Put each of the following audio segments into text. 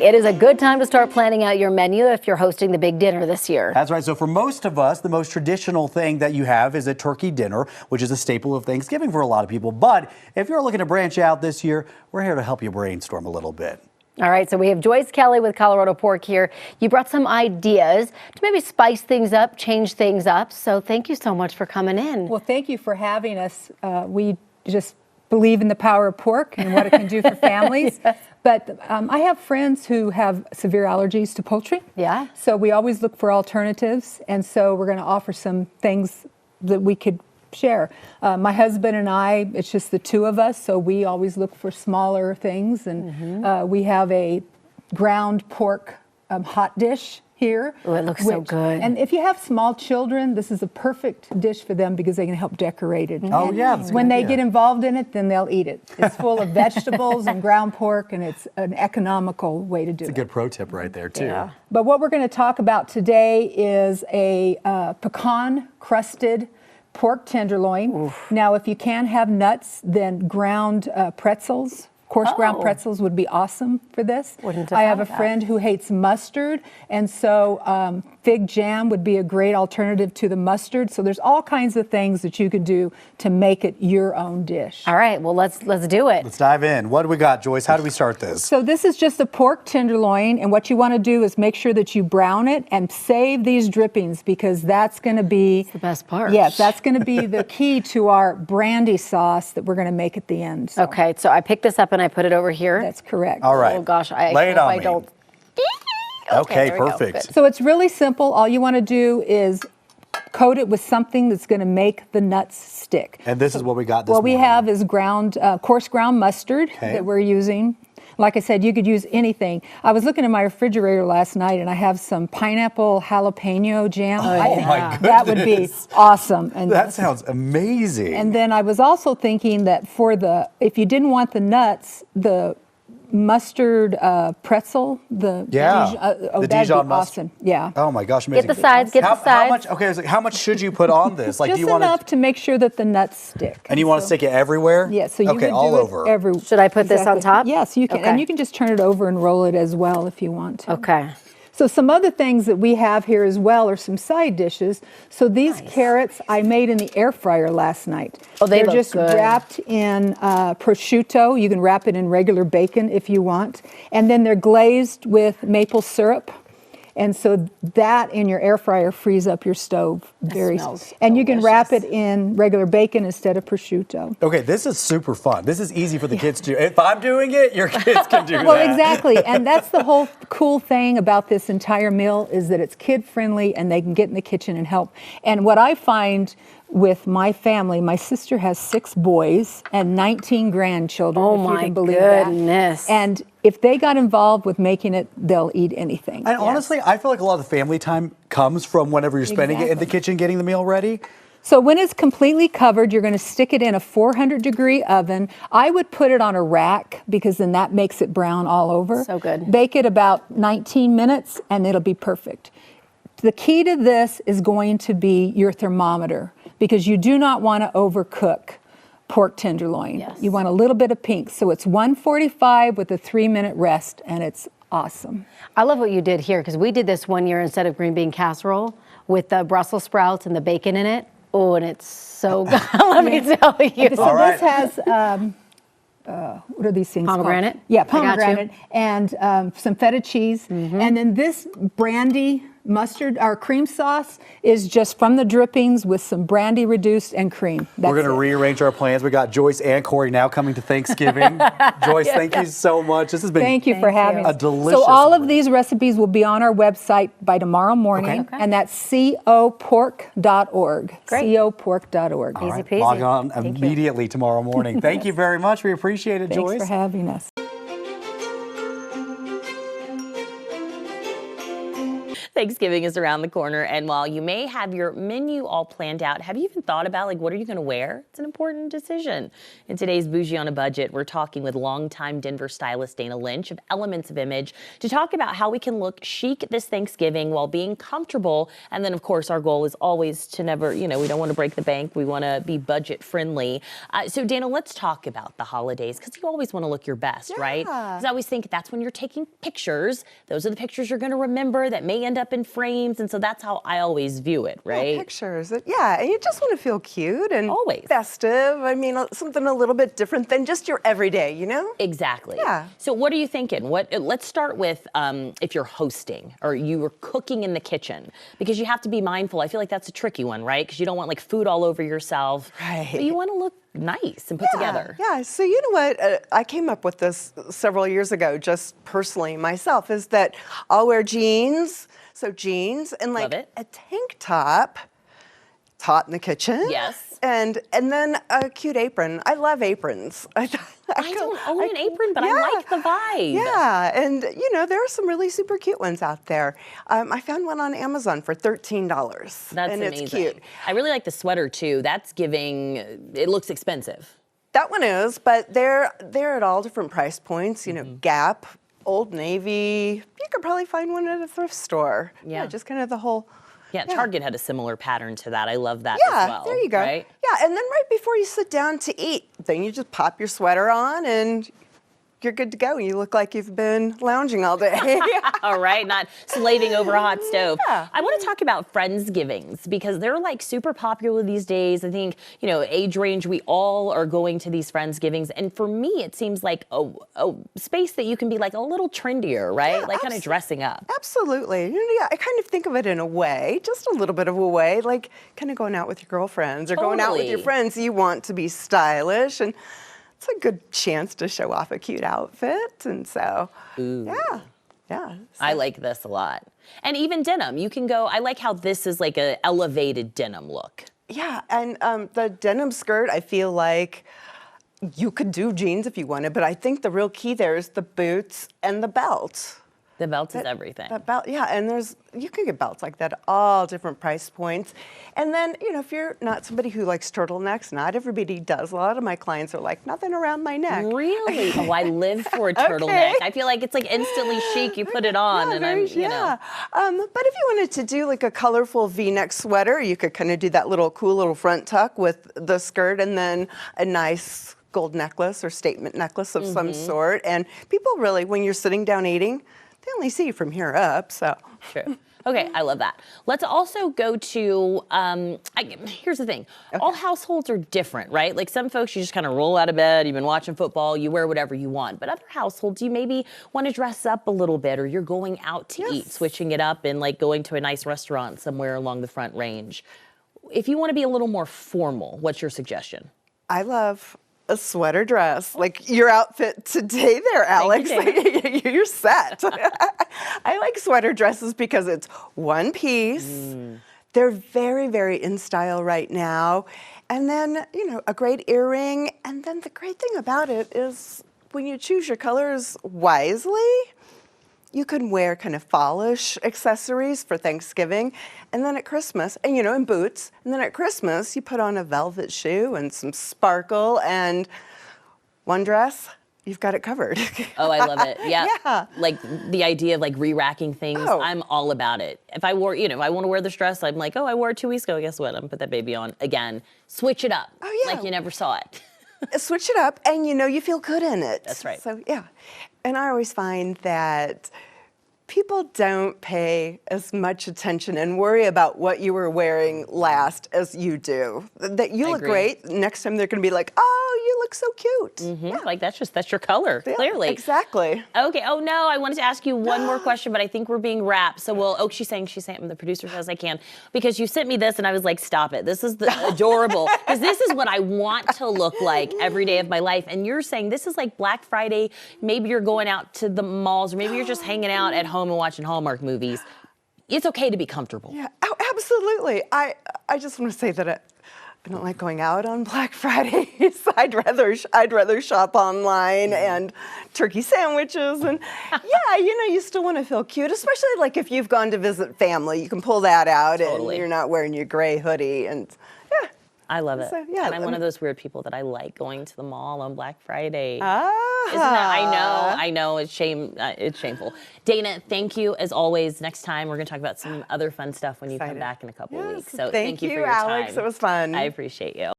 It is a good time to start planning out your menu if you're hosting the big dinner this year. That's right. So for most of us, the most traditional thing that you have is a turkey dinner, which is a staple of Thanksgiving for a lot of people. But if you're looking to branch out this year, we're here to help you brainstorm a little bit. All right, so we have Joyce Kelly with Colorado Pork here. You brought some ideas to maybe spice things up, change things up. So thank you so much for coming in. Well, thank you for having us. We just believe in the power of pork and what it can do for families. Yes. But I have friends who have severe allergies to poultry. Yeah. So we always look for alternatives. And so we're going to offer some things that we could share. My husband and I, it's just the two of us, so we always look for smaller things. And we have a ground pork hot dish here. Oh, it looks so good. And if you have small children, this is a perfect dish for them because they can help decorate it. Oh, yeah. When they get involved in it, then they'll eat it. It's full of vegetables and ground pork, and it's an economical way to do it. It's a good pro tip right there, too. Yeah. But what we're going to talk about today is a pecan-crusted pork tenderloin. Oof. Now, if you can have nuts, then ground pretzels, coarse ground pretzels would be awesome for this. I have a friend who hates mustard, and so fig jam would be a great alternative to the mustard. So there's all kinds of things that you could do to make it your own dish. All right, well, let's do it. Let's dive in. What do we got, Joyce? How do we start this? So this is just a pork tenderloin, and what you want to do is make sure that you brown it and save these drippings because that's going to be the best part. Yes, that's going to be the key to our brandy sauce that we're going to make at the end. So. Okay, so I picked this up and I put it over here. That's correct. All right. Oh gosh, I lay it hope on I me. don't. Okay, perfect. So it's really simple. All you want to do is coat it with something that's going to make the nuts stick. And this is what we got this morning. What we have is coarse ground mustard that we're using. Like I said, you could use anything. I was looking in my refrigerator last night, and I have some pineapple jalapeno jam. I think my that would be awesome. And that sounds amazing. And then I was also thinking that if you didn't want the nuts, the mustard pretzel, the Dijon mustard. Awesome. Yeah. Oh my gosh, amazing. Get the sides, the sides. How much? Okay, so how much should you put on this? Like, just do you want enough to make sure that the nuts stick. And you want to stick it everywhere? Yeah. So you would all do over. It everywhere. Should I put this on top? Yes, you can, and you can just turn it over and roll it as well if you want to. Okay. So some other things that we have here as well are some side dishes. So these carrots I made in the air fryer last night. Oh, they're just good. Wrapped in prosciutto. You can wrap it in regular bacon if you want. And then they're glazed with maple syrup. And so that in your air fryer frees up your stove and you can wrap it in regular bacon instead of prosciutto. Okay, this is super fun. This is easy for the kids to do. If I'm doing it, your kids can do that. Well, exactly. And that's the whole cool thing about this entire meal is that it's kid friendly and they can get in the kitchen and help. And what I find with my family, my sister has 6 boys and 19 grandchildren. Oh, if you my can believe goodness. That. And if they got involved with making it, they'll eat anything. And honestly, I feel like a lot of the family time comes from whenever you're spending it in the kitchen getting the meal ready. So when it's completely covered, you're going to stick it in a 400-degree oven. I would put it on a rack because then that makes it brown all over. So good. Bake it about 19 minutes and it'll be perfect. The key to this is going to be your thermometer because you do not want to overcook pork tenderloin. Yes. You want a little bit of pink. So it's 145 with a 3-minute rest, and it's awesome. I love what you did here because we did this one year instead of green bean casserole with the Brussels sprouts and the bacon in it. Oh, and it's so good. Let me tell you. So this has, what are these things Pomegranate? called? Yeah, pomegranate and some feta cheese. And then this brandy mustard, our cream sauce is just from the drippings with some brandy reduced and cream. We're going to rearrange our plans. We got Joyce and Corey now coming to Thanksgiving. Joyce, thank you so much. This has been Thank you for having a delicious So all of these recipes will be on our website by tomorrow morning, and that's copork.org. Great. copork.org. Easy peasy. Log on immediately tomorrow morning. Thank you very much. We appreciate it, Joyce. Thanks for having us. Thanksgiving is around the corner, and while you may have your menu all planned out, have you even thought about, like, what are you going to wear? It's an important decision. In today's Bougie on a Budget, we're talking with longtime Denver stylist Dana Lynch of Elements of Image to talk about how we can look chic this Thanksgiving while being comfortable. And then, of course, our goal is always to never, we don't want to break the bank. We want to be budget friendly. So, Dana, let's talk about the holidays, because you always want to look your best, right? Because I always think that's when you're taking pictures. Those are the pictures you're going to remember that may end up in frames. And so that's how I always view it, right? Yeah, pictures. Yeah, and you just want to feel cute and always festive. I mean, something a little bit different than just your everyday, Exactly. Yeah. So what are you thinking? Let's start with if you're hosting or you were cooking in the kitchen, because you have to be mindful. I feel like that's a tricky one, right? Because you don't want like food all over yourself. Right. But you want to look nice and put together. Yeah, so you know what? I came up with this several years ago, just personally myself, is that I'll wear jeans. So jeans and like a tank top. It's hot in the kitchen. Yes. And then a cute apron. I love aprons. I don't own an apron, but I like the vibe. Yeah, and there are some really super cute ones out there. I found one on Amazon for $13. That's and amazing. It's cute. I really like the sweater too. That's giving. It looks expensive. That one is, but they're at all different price points. Gap, Old Navy. You could probably find one at a thrift store. Yeah, just kind of the whole. Yeah, Target had a similar pattern to that. I love that as well. Yeah, there you go. Right? Yeah, and then right before you sit down to eat, then you just pop your sweater on and you're good to go. You look like you've been lounging all day. All right, not slaving over a hot stove. Yeah. I want to talk about Friendsgivings, because they're like super popular these days. I think, age range, we all are going to these Friendsgivings. And for me, it seems like a space that you can be like a little trendier, right? Yeah, like kind of dressing up. Absolutely. Yeah, I kind of think of it in a way, just a little bit of a way, like kind of going out with your girlfriends or going out with your friends. You want to be stylish, and it's a good chance to show off a cute outfit. And so, yeah. So. I like this a lot. And even denim, you can go, I like how this is like a elevated denim look. Yeah, and the denim skirt, I feel like you could do jeans if you wanted, but I think the real key there is the boots and the belt. The belt is everything. That belt, yeah, and you can get belts like that at all different price points. And then, if you're not somebody who likes turtlenecks, not everybody does. A lot of my clients are like, nothing around my neck. Really? Oh, I live for a turtleneck. I feel like it's like instantly chic. You put it on, and But if you wanted to do like a colorful V-neck sweater, you could kind of do that cool little front tuck with the skirt and then a nice gold necklace or statement necklace of some sort. And people really, when you're sitting down eating, they only see you from here up, so. True. Okay, I love that. Let's also go to, here's the thing. Okay. All households are different, right? Like some folks, you just kind of roll out of bed, you've been watching football, you wear whatever you want. But other households, you maybe want to dress up a little bit, or you're going out to eat, switching it up and like going to a nice restaurant somewhere along the Front Range. If you want to be a little more formal, what's your suggestion? I love a sweater dress, like your outfit today there, Alex. You're set. I like sweater dresses because it's one piece. They're very, very in style right now. And then, a great earring. And then the great thing about it is when you choose your colors wisely, you can wear kind of fallish accessories for Thanksgiving, and then at Christmas, and boots, and then at Christmas, you put on a velvet shoe and some sparkle, and one dress, you've got it covered. Oh, I love it. Yeah. Like the idea of like re-racking things, I'm all about it. If I wore, if I want to wear this dress, I'm like, I wore it 2 weeks ago, guess what? I'm gonna put that baby on again. Switch it up. Oh, yeah. Like you never saw it. Switch it up, and you feel good in it. That's right. So, yeah. And I always find that people don't pay as much attention and worry about what you were wearing last as you do. That you look great. Next time they're going to be like, oh, you look so cute. Yeah. Like that's your color, clearly. Exactly. Okay. Oh no, I wanted to ask you one more question, but I think we're being wrapped. So she's saying, the producer says I can, because you sent me this and I was like, stop it. This is adorable. Because this is what I want to look like every day of my life. And you're saying this is like Black Friday. Maybe you're going out to the malls, or maybe you're just hanging out at home and watching Hallmark movies. It's okay to be comfortable. Yeah, absolutely. I just want to say that I don't like going out on Black Friday, so I'd rather shop online and turkey sandwiches and yeah, you still want to feel cute, especially like if you've gone to visit family, you can pull that out Totally. and you're not wearing your gray hoodie and yeah. I love it. So, yeah, and I'm one of those weird people that I like going to the mall on Black Friday. Ah. Isn't that? I know. It's shameful. Dana, thank you as always. Next time we're going to talk about some other fun stuff when you come Excited. back in a couple of Yes, weeks. So thank you for you, your Alex. time. It was fun. I appreciate you.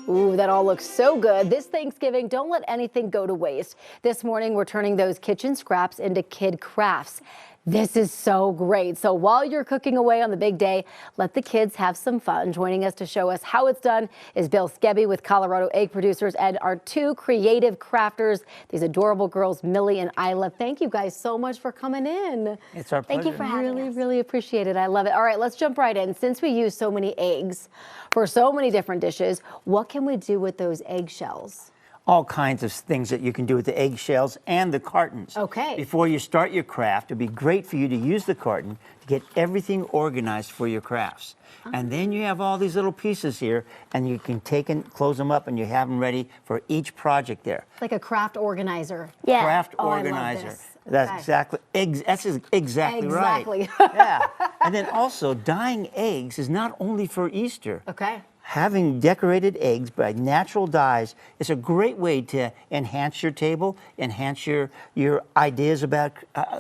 Ooh, that all looks so good. This Thanksgiving, don't let anything go to waste. This morning, we're turning those kitchen scraps into kid crafts. This is so great. So while you're cooking away on the big day, let the kids have some fun. Joining us to show us how it's done is Bill Skebby with Colorado Egg Producers and our two creative crafters, these adorable girls, Millie and Isla. Thank you guys so much for coming in. It's our pleasure. Thank you for having us. Really appreciate it. I love it. All right, let's jump right in. Since we use so many eggs for so many different dishes, what can we do with those eggshells? All kinds of things that you can do with the eggshells and the cartons. Okay. Before you start your craft, it'd be great for you to use the carton to get everything organized for your crafts. And then you have all these little pieces here, and you can take and close them up, and you have them ready for each project there. Like a craft organizer. Yeah. Craft Oh, I love organizer. this. That's Okay. exactly Exactly. right. Yeah. And then also, dyeing eggs is not only for Easter. Okay. Having decorated eggs by natural dyes is a great way to enhance your table, enhance your ideas about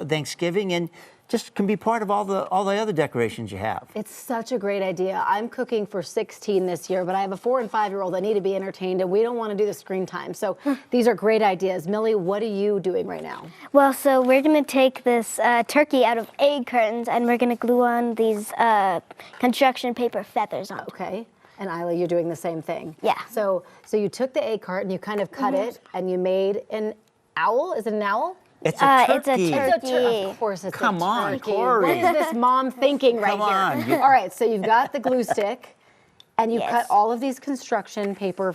Thanksgiving, and just can be part of all the other decorations you have. It's such a great idea. I'm cooking for 16 this year, but I have a 4- and 5-year-old that need to be entertained, and we don't want to do the screen time. So these are great ideas. Millie, what are you doing right now? Well, so we're going to take this turkey out of egg cartons and we're going to glue on these construction paper feathers on. Okay. And Isla, you're doing the same thing. Yeah. So you took the egg carton, you kind of cut it, and you made an owl. Is it an owl? It's a It's a turkey. turkey. Of course, it's Come a on, turkey. Corey. What is this mom thinking right Come on, here? you- All right, so you've got the glue stick, and you Yes. cut all of these construction paper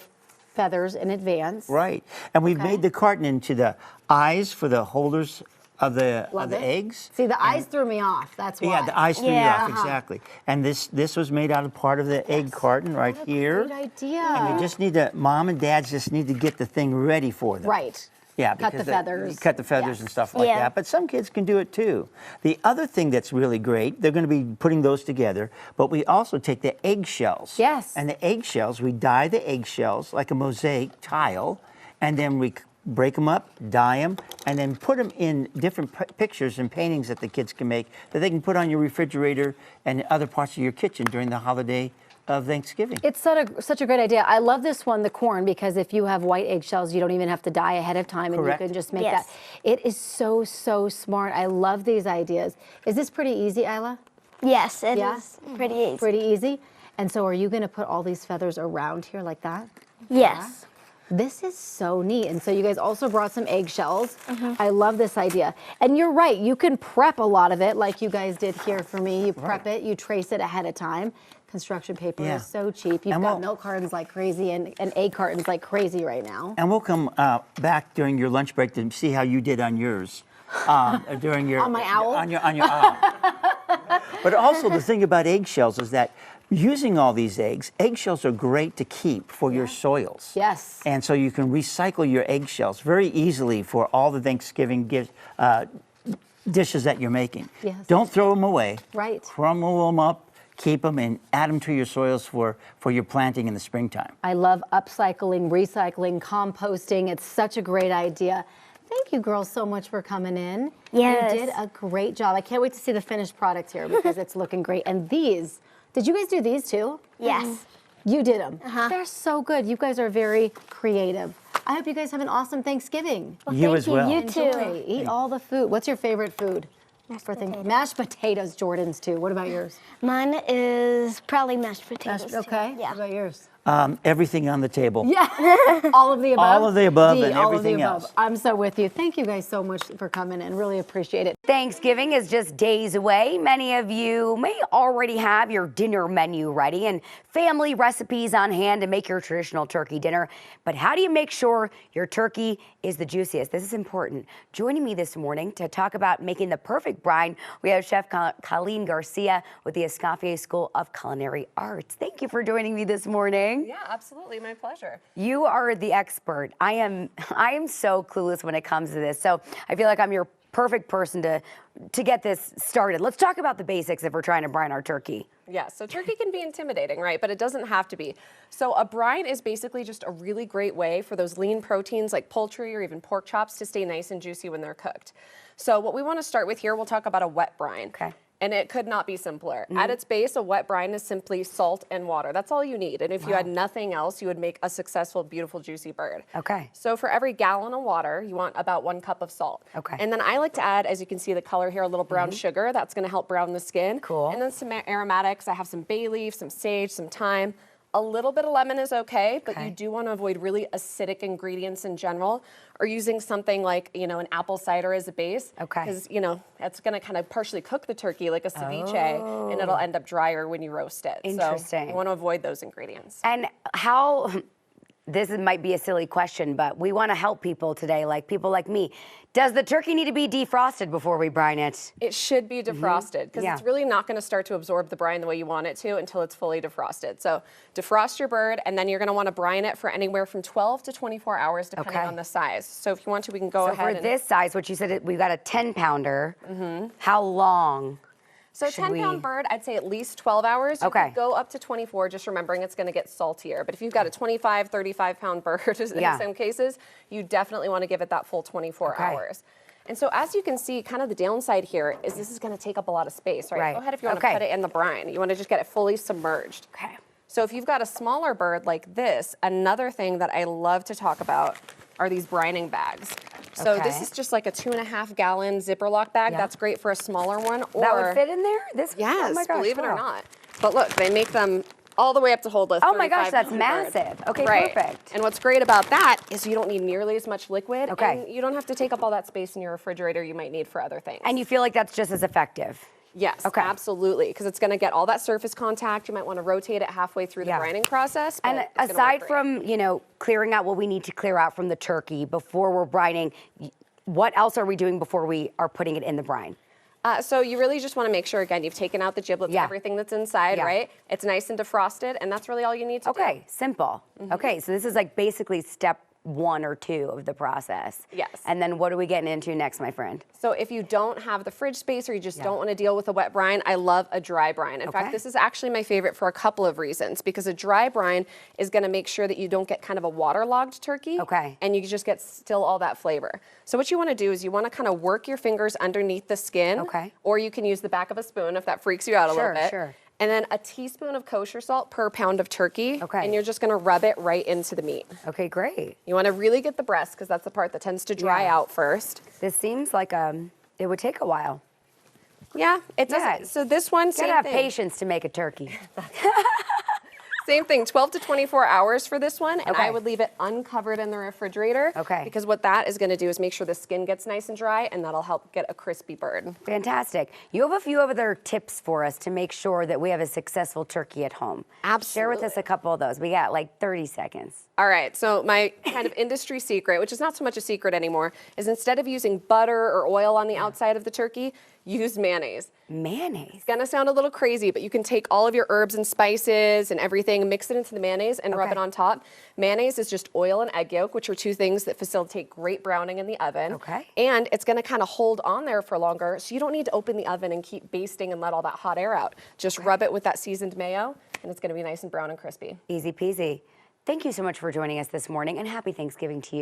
feathers in advance. Right. And we've Okay. made the carton into the eyes for the holders of the Love it. eggs. See, the eyes threw me off. That's why. Yeah, the eyes threw you Yeah. off, exactly. And this was made out of part of the egg carton right here. Great idea. And we just need to, mom and dads just need to get the thing ready for them. Right. Yeah, Cut because the feathers. you cut the feathers Yes. and stuff like Yeah. that. But some kids can do it too. The other thing that's really great, they're going to be putting those together, but we also take the eggshells. Yes. And the eggshells, we dye the eggshells like a mosaic tile, and then we break them up, dye them, and then put them in different pictures and paintings that the kids can make that they can put on your refrigerator and other parts of your kitchen during the holiday of Thanksgiving. It's such a great idea. I love this one, the corn, because if you have white eggshells, you don't even have to dye ahead of time, and Correct. you can just make Yes. that. It is so smart. I love these ideas. Is this pretty easy, Isla? Yes, it is Yeah? pretty easy. Pretty easy. And so are you going to put all these feathers around here like that? Yes. This is so neat. And so you guys also brought some eggshells. I love this idea. And you're right, you can prep a lot of it like you guys did here for me. You prep it, you trace it ahead of time. Construction paper Yeah. is so cheap. You've And got we'll- milk cartons like crazy and egg cartons like crazy right now. And we'll come back during your lunch break to see how you did on yours. During your On my owl? On your owl. But also the thing about eggshells is that using all these eggshells are great to keep for your soils. Yes. And so you can recycle your eggshells very easily for all the Thanksgiving dishes that you're making. Yes. Don't throw them away. Right. Crumble them up, keep them, and add them to your soils for your planting in the springtime. I love upcycling, recycling, composting. It's such a great idea. Thank you girls so much for coming in. Yes. You did a great job. I can't wait to see the finished product here because it's looking great. And these, did you guys do these too? Yes. You did them. They're so good. You guys are very creative. I hope you guys have an awesome Thanksgiving. You thank as you. well. You Enjoy. too. Eat all the food. What's your favorite food? Mashed potatoes, Jordan's too. What about yours? Mine is probably mashed potatoes. too. Okay. Yeah. What about yours? everything on the table. Yeah, all of the above. All of the above D, and all of the everything above. else. I'm so with you. Thank you guys so much for coming in. Really appreciate it. Thanksgiving is just days away. Many of you may already have your dinner menu ready and family recipes on hand to make your traditional turkey dinner. But how do you make sure your turkey is the juiciest? This is important. Joining me this morning to talk about making the perfect brine, we have Chef Colleen Garcia with the Escoffier School of Culinary Arts. Thank you for joining me this morning. Yeah, absolutely. My pleasure. You are the expert. I am so clueless when it comes to this. So I feel like I'm your perfect person to get this started. Let's talk about the basics if we're trying to brine our turkey. Yeah, so turkey can be intimidating, right? But it doesn't have to be. So a brine is basically just a really great way for those lean proteins like poultry or even pork chops to stay nice and juicy when they're cooked. So what we want to start with here, we'll talk about a wet brine. Okay. And it could not be simpler. At its base, a wet brine is simply salt and water. That's all you need. And if you had nothing else, you would make a successful, beautiful, juicy bird. Okay. So for every gallon of water, you want about 1 cup of salt. Okay. And then I like to add, as you can see the color here, a little brown sugar. That's going to help brown the skin. Cool. And then some aromatics. I have some bay leaf, some sage, some thyme. A little bit of lemon is okay, but you do want to avoid really acidic ingredients in general, or using something like, an apple cider as a base. Okay. Because, that's going to kind of partially cook the turkey like a ceviche, and it'll end up drier when you roast it. Interesting. So you want to avoid those ingredients. And this might be a silly question, but we want to help people today, like people like me. Does the turkey need to be defrosted before we brine it? It should be defrosted because Yeah. it's really not going to start to absorb the brine the way you want it to until it's fully defrosted. So defrost your bird, and then you're going to want to brine it for anywhere from 12 to 24 hours, depending Okay. on the size. So if you want to, we can go So ahead for this size, what you said, we've got a 10-pounder. How long? So should 10-pound we- bird, I'd say at least 12 hours. You Okay. could go up to 24, just remembering it's going to get saltier. But if you've got a 25, 35-pound bird in some cases, you definitely want to give it that full 24 Okay. hours. And so as you can see, kind of the downside here is this is going to take up a lot of space, right? Right. Go ahead if you want Okay. to put it in the brine. You want to just get it fully submerged. Okay. So if you've got a smaller bird like this, another thing that I love to talk about are these brining bags. So this Okay. is just like a 2.5-gallon zipper lock bag. Yeah. That's great for a smaller one. Or That would fit in there? Yes, oh my gosh, believe it or wow. not. But look, they make them all the way up to hold a Oh my gosh, 35-pound that's bird. massive. Okay, Right. perfect. And what's great about that is you don't need nearly as much liquid. Okay. And you don't have to take up all that space in your refrigerator you might need for other things. And you feel like that's just as effective? Yes, Okay. absolutely, because it's going to get all that surface contact. You might want to rotate it halfway through the Yeah. brining process. but And it's gonna work aside great. from, clearing out what we need to clear out from the turkey before we're brining, what else are we doing before we are putting it in the brine? So you really just want to make sure, again, you've taken out the giblets, Yeah. everything that's inside, Yeah. right? It's nice and defrosted, and that's really all you need to do. Okay, simple. Okay, so this is like basically step 1 or 2 of the process. Yes. And then what are we getting into next, my friend? So if you don't have the fridge space or you just don't want to deal with a wet brine, I love a dry brine. In Okay. fact, this is actually my favorite for a couple of reasons, because a dry brine is going to make sure that you don't get kind of a waterlogged turkey. Okay. And you just get still all that flavor. So what you want to do is you want to kind of work your fingers underneath the skin. Okay. Or you can use the back of a spoon if that freaks you out a little bit. Sure. And then a teaspoon of kosher salt per pound of turkey. Okay. And you're just going to rub it right into the meat. Okay, great. You want to really get the breast because that's the part that tends to dry Yeah. out first. This seems like it would take a while. Yeah, it does. Yeah. So this one, You same gotta have thing. patience to make a turkey. Same thing, 12 to 24 hours for this one, and Okay. I would leave it uncovered in the refrigerator. Okay. Because what that is gonna do is make sure the skin gets nice and dry, and that'll help get a crispy bird. Fantastic. You have a few other tips for us to make sure that we have a successful turkey at home. Share with us Absolutely. a couple of those. We got like 30 seconds. All right, so my kind of industry secret, which is not so much a secret anymore, is instead of using butter or oil on the outside of the turkey, use mayonnaise. Mayonnaise. It's gonna sound a little crazy, but you can take all of your herbs and spices and everything, mix it into the mayonnaise and rub Okay. it on top. Mayonnaise is just oil and egg yolk, which are two things that facilitate great browning in the oven. Okay. And it's gonna kind of hold on there for longer, so you don't need to open the oven and keep basting and let all that hot air out. Just rub it with that seasoned mayo, and it's gonna be nice and brown and crispy. Easy peasy. Thank you so much for joining us this morning, and happy Thanksgiving to you.